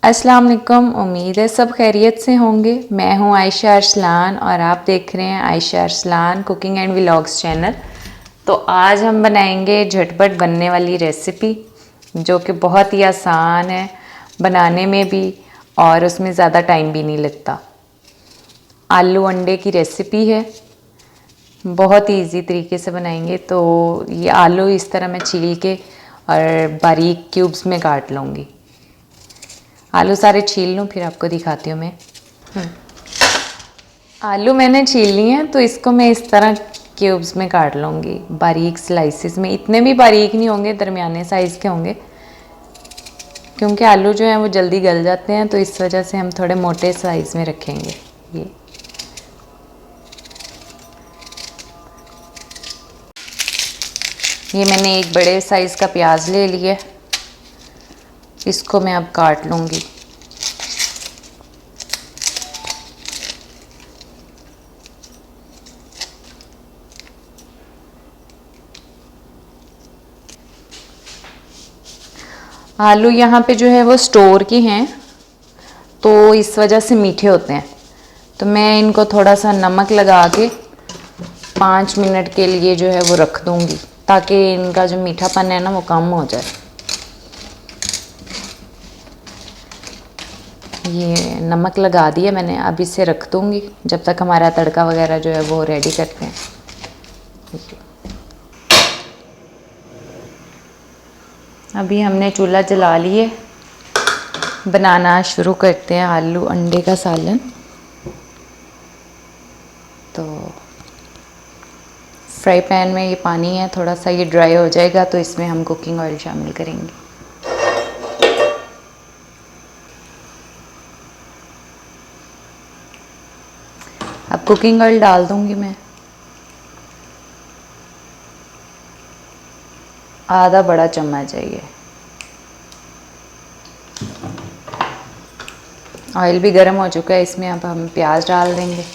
अस्सलाम वालेकुम। उम्मीद है सब खैरियत से होंगे। मैं हूं आयशा अरसलान और आप देख रहे हैं Ayesha Arsalan cooking and vlogs channel. तो आज हम बनाएंगे झटपट बनने वाली रेसिपी जो कि बहुत ही आसान है बनाने में भी और उसमें ज़्यादा टाइम भी नहीं लगता। आलू अंडे की रेसिपी है, बहुत ही इजी तरीके से बनाएंगे। तो ये आलू इस तरह मैं छील के और बारीक क्यूब्स में काट लूँगी। आलू सारे छील लूँ फिर आपको दिखाती हूँ मैं। आलू मैंने छील लिए हैं तो इसको मैं इस तरह क्यूब्स में काट लूँगी, बारीक स्लाइसिस में। इतने भी बारीक नहीं होंगे, दरमियाने साइज़ के होंगे, क्योंकि आलू जो हैं वो जल्दी गल जाते हैं, तो इस वजह से हम थोड़े मोटे साइज़ में रखेंगे। ये मैंने एक बड़े साइज़ का प्याज ले लिया, इसको मैं अब काट लूँगी। आलू यहाँ पे जो है वो स्टोर के हैं, तो इस वजह से मीठे होते हैं। तो मैं इनको थोड़ा सा नमक लगा के 5 मिनट के लिए जो है वो रख दूँगी, ताकि इनका जो मीठापन है ना वो कम हो जाए। ये नमक लगा दिया मैंने, अब इसे रख दूँगी जब तक हमारा तड़का वगैरह जो है वो रेडी करते हैं। अभी हमने चूल्हा जला लिए, बनाना शुरू करते हैं आलू अंडे का सालन। तो फ्राई पैन में ये पानी है, थोड़ा सा ये ड्राई हो जाएगा तो इसमें हम कुकिंग ऑयल शामिल करेंगे। अब कुकिंग ऑयल डाल दूंगी मैं, आधा बड़ा चम्मच है ये। ऑयल भी गर्म हो चुका है, इसमें अब हम प्याज डाल देंगे।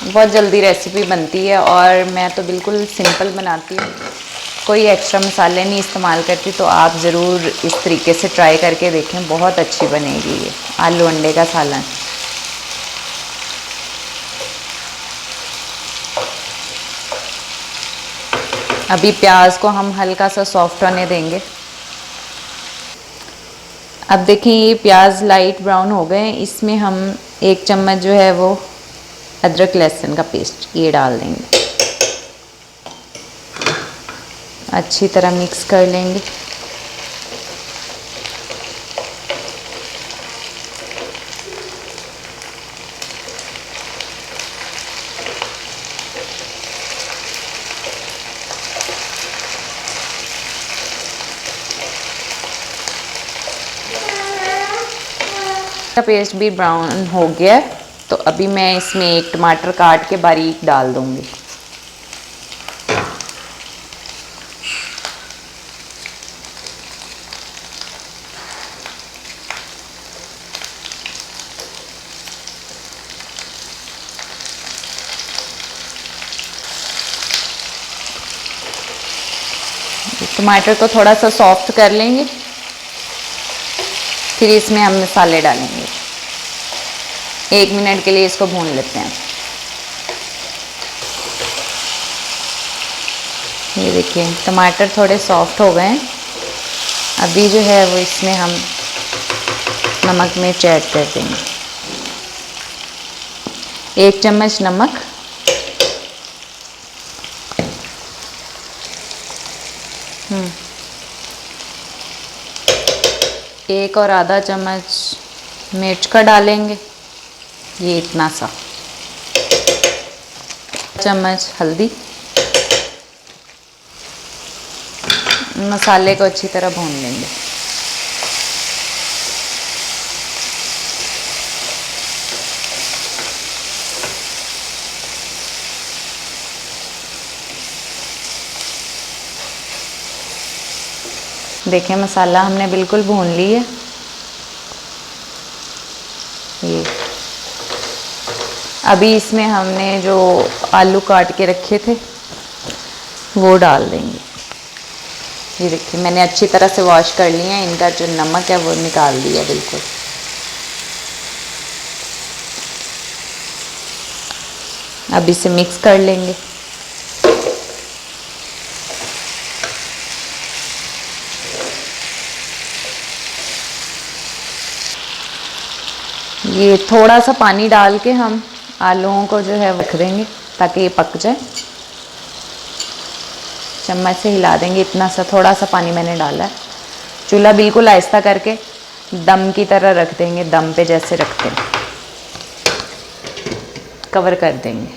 बहुत जल्दी रेसिपी बनती है और मैं तो बिल्कुल सिंपल बनाती हूँ, कोई एक्स्ट्रा मसाले नहीं इस्तेमाल करती। तो आप ज़रूर इस तरीके से ट्राई करके देखें, बहुत अच्छी बनेगी ये आलू अंडे का सालन। अभी प्याज को हम हल्का सा सॉफ्ट होने देंगे। अब देखिए ये प्याज लाइट ब्राउन हो गए, इसमें हम 1 चम्मच जो है वो अदरक लहसुन का पेस्ट ये डाल देंगे। अच्छी तरह मिक्स कर लेंगे। का पेस्ट भी ब्राउन हो गया है, तो अभी मैं इसमें 1 टमाटर काट के बारीक डाल दूंगी। टमाटर को थोड़ा सा सॉफ्ट कर लेंगे, फिर इसमें हम मसाले डालेंगे। 1 मिनट के लिए इसको भून लेते हैं। ये देखिए टमाटर थोड़े सॉफ्ट हो गए हैं। अभी जो है वो इसमें हम नमक मिर्च ऐड कर देंगे। 1 चम्मच नमक, एक और आधा चम्मच मिर्च का डालेंगे, ये इतना सा। चम्मच हल्दी। मसाले को अच्छी तरह भून लेंगे। देखिए मसाला हमने बिल्कुल भून ली है। ये अभी इसमें हमने जो आलू काट के रखे थे वो डाल देंगे। ये देखिए मैंने अच्छी तरह से वॉश कर लिया है, इनका जो नमक है वो निकाल दिया बिल्कुल। अब इसे मिक्स कर लेंगे। ये थोड़ा सा पानी डाल के हम आलूओं को जो है रख देंगे ताकि ये पक जाए। चम्मच से हिला देंगे, इतना सा थोड़ा सा पानी मैंने डाला है। चूल्हा बिल्कुल आहिस्ता करके दम की तरह रख देंगे, दम पे जैसे रखते हैं। कवर कर देंगे,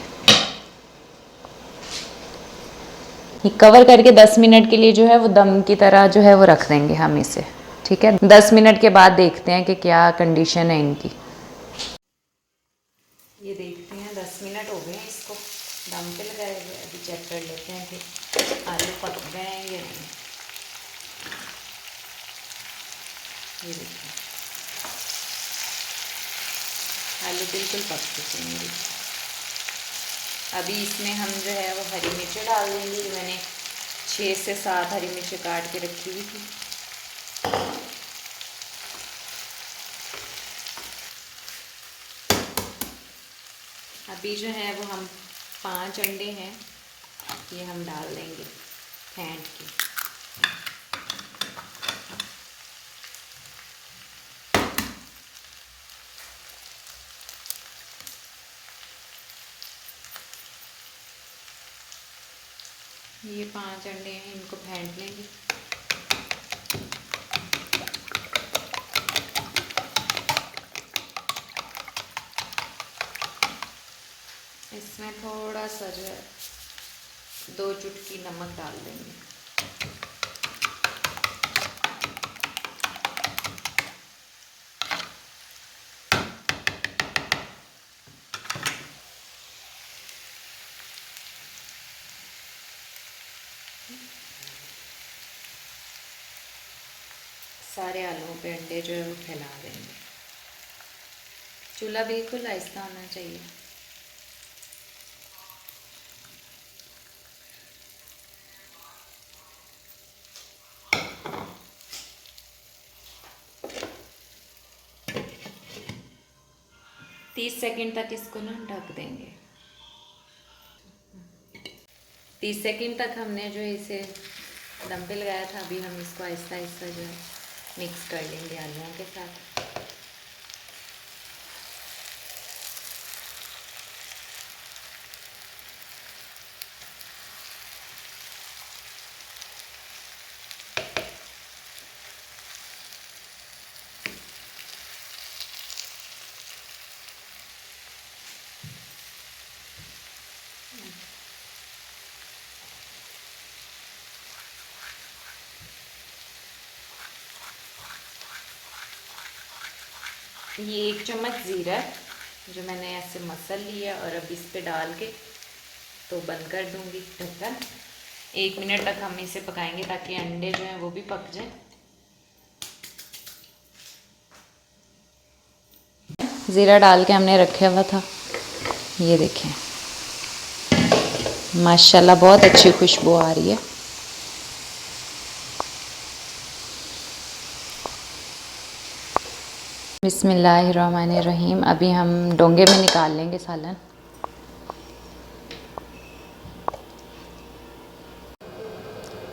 ये कवर करके 10 मिनट के लिए जो है वो दम की तरह जो है वो रख देंगे हम इसे। ठीक है, 10 मिनट के बाद देखते हैं कि क्या कंडीशन है इनकी। ये देखते हैं 10 मिनट हो गए हैं इसको दम पे लगाए हुए। अभी चेक कर लेते हैं कि आलू पक गए हैं या नहीं। ये देखिए आलू बिल्कुल पक चुके हैं मेरे। अभी इसमें हम जो है वो हरी मिर्चें डाल देंगे। मैंने 6 से 7 हरी मिर्चें काट के रखी हुई थी। अभी जो है वो हम 5 अंडे हैं ये हम डाल देंगे फेंट के। ये 5 अंडे हैं, इनको फेंट लेंगे। इसमें थोड़ा सा जो है 2 चुटकी नमक डाल देंगे। सारे आलूओं पे अंडे जो है वो फैला देंगे। चूल्हा बिल्कुल आहिस्ता होना चाहिए। तीस सेकंड तक इसको ना ढक देंगे। 30 सेकंड तक हमने जो इसे दम पे लगाया था। अभी हम इसको आहिस्ता आहिस्ता जो है मिक्स कर लेंगे आलूओं के साथ। ये 1 चम्मच ज़ीरा जो मैंने ऐसे मसल लिया और अब इस पे डाल के तो बंद कर दूंगी ढक्कन। 1 मिनट तक हम इसे पकाएंगे ताकि अंडे जो हैं वो भी पक जाए। ज़ीरा डाल के हमने रखा हुआ था। ये देखें माशाल्लाह बहुत अच्छी खुशबू आ रही है। बिस्मिल्लाहिर्रहमानिर्रहीम। अभी हम डोंगे में निकाल लेंगे सालन।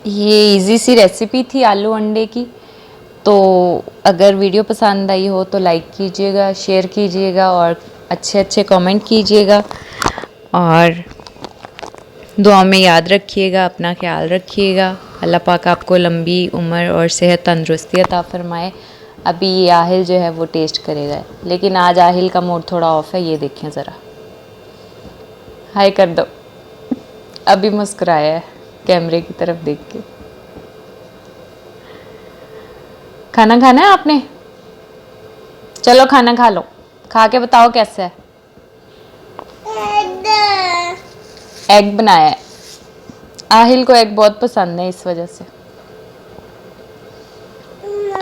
ये इजी सी रेसिपी थी आलू अंडे की। तो अगर वीडियो पसंद आई हो तो लाइक कीजिएगा, शेयर कीजिएगा और अच्छे अच्छे कमेंट कीजिएगा। और दुआ में याद रखिएगा, अपना ख्याल रखिएगा। अल्लाह पाक आपको लंबी उम्र और सेहत तंदुरुस्ती अता फरमाए। अभी ये आहिल जो है वो टेस्ट करेगा, लेकिन आज आहिल का मूड थोड़ा ऑफ है। ये देखें ज़रा, हाय कर दो। अभी मुस्कुराया है कैमरे की तरफ देख के। खाना खाना है आपने? चलो खाना खा लो, खा के बताओ कैसा है। एग बनाया है। आहिल को एग बहुत पसंद है, इस वजह से।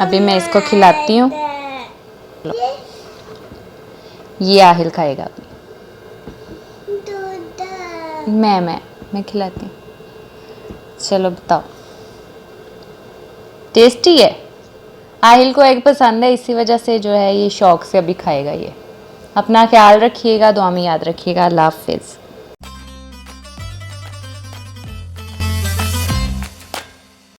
अभी मैं इसको खिलाती हूँ। ये आहिल खाएगा अभी। मैं खिलाती हूँ। चलो बताओ। टेस्टी है। आहिल को एग पसंद है, इसी वजह से जो है ये शौक से अभी खाएगा ये। अपना ख्याल रखिएगा, दुआ में याद रखिएगा। अल्लाह हाफिज़।